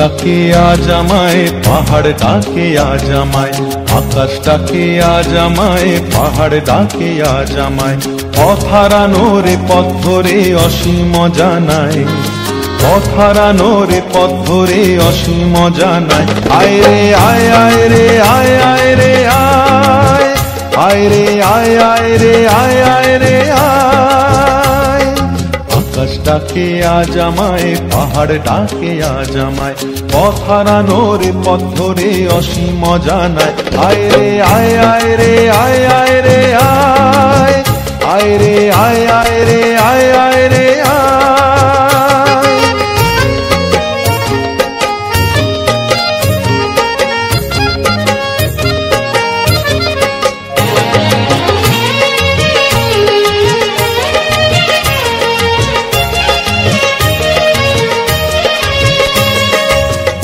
ডাকে আজ আমায়, পাহাড় ডাকে আজ আমায়, আকাশ ডাকে আজ আমায়, পাহাড় ডাকে আজ আমায়। পথ হারানো রে পথ ধরে অসীম জানায়, পথ হারানো রে পথ ধরে অসীম জানায়। আয় রে আয়, আয় রে আয়, আয় রে আয়, আয় রে আয়, আয় রে আয়, আয় রে আয়। আকাশ ডাকে আজ আমায়, পাহাড় ডাকে আজ আমায়, পথ হারানো রে পথ ধরে অসীম জানায়। আয় রে আয়, আয় রে আয়, আয় রে আয়, আয় রে আয়, আয় রে আয়, আয় রে আয়।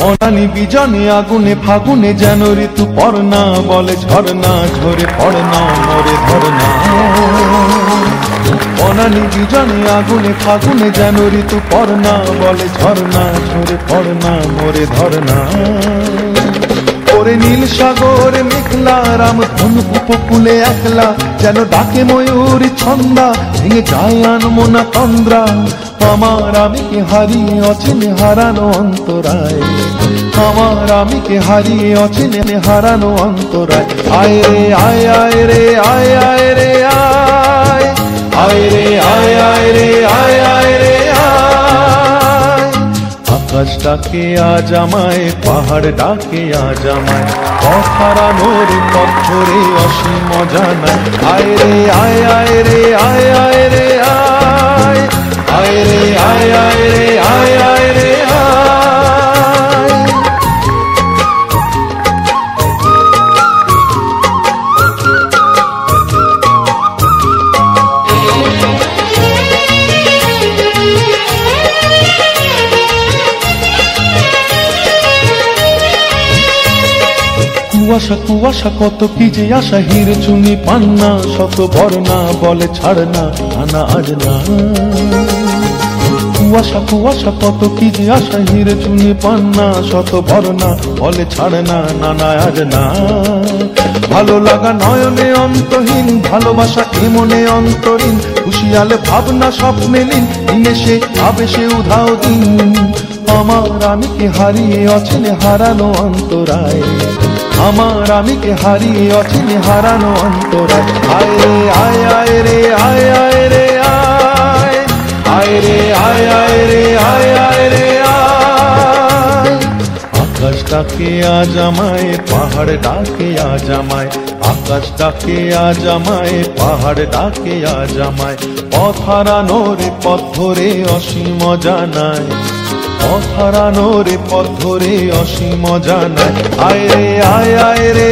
অনানি বিজনে আগুনে ফাগুনে যেন ঋতু পড়না, বলে ঝরনা ঝরে পড়না মরে ধরনা। অনানি বিজনে আগুনে ফাগুনে যেন ঋতু পড়না, বলে ঝরনা ঝরে পড়না মরে ধরনা। ওরে নীল সাগর মেঘলা, রাম ধনু উপকূলে একলা, যেন ডাকে ময়ূর ছন্দা, ভেঙে যায় আনমনা তন্দ্রা। আমার আমিকে হারিয়ে অচিনে হারানো অন্তরায়, আমার আমিকে হারিয়ে অচিনে হারানো অন্তরায়। আয় রে আয়, আয় রে আয়, আয় রে আয়, আয় রে আয়, আয় রে আয়, আয় রে আয়। আকাশ ডাকে আজ আমায়, পাহাড় ডাকে আজ আমায়, পথ হারানো রে পথ ধরে অসীম জানায়। আয় রে আয়, আয় রে আয়, আয় রে আয়, আয় রে আয়, আয় রে আয়, আয় রে আয়। কুয়াশা কুয়াশা কত কি যে আশা, হির চুনি পান্না শত বর্ণা, বলে ছাড় না আনা আজ না। কুয়াশা কুয়াশা কত কি যে আশা, হির চুনি পান্না শত বর্ণা, বলে ছাড় না নানা আজ না। ভালো লাগা নয়নে অন্তহীন, ভালোবাসা এমনে অন্তরীণ, খুশিয়ালে ভাবনা স্বপ্নে লীন, দিনে সে আবেশে উধাও দিন। আমার আমিকে হারিয়ে অচিনে হারানো অন্তরায়, আমার আমিকে হারিয়ে অচিনে হারানো অন্তরায়। আয় রে আয়, আয় রে আয়, আয় রে আয়, আয় রে আয়, আয় রে আয়, আয় রে আয়। আকাশ ডাকে আজ আমায়, পাহাড় ডাকে আজ আমায়, আকাশ ডাকে আজ আমায়, পাহাড় ডাকে আজ আমায়। পথ হারানো রে পথ ধরে অসীম জানায়, পথ হারানো রে পথ ধরে অসীম জানায়। আয় রে আয়, আয় রে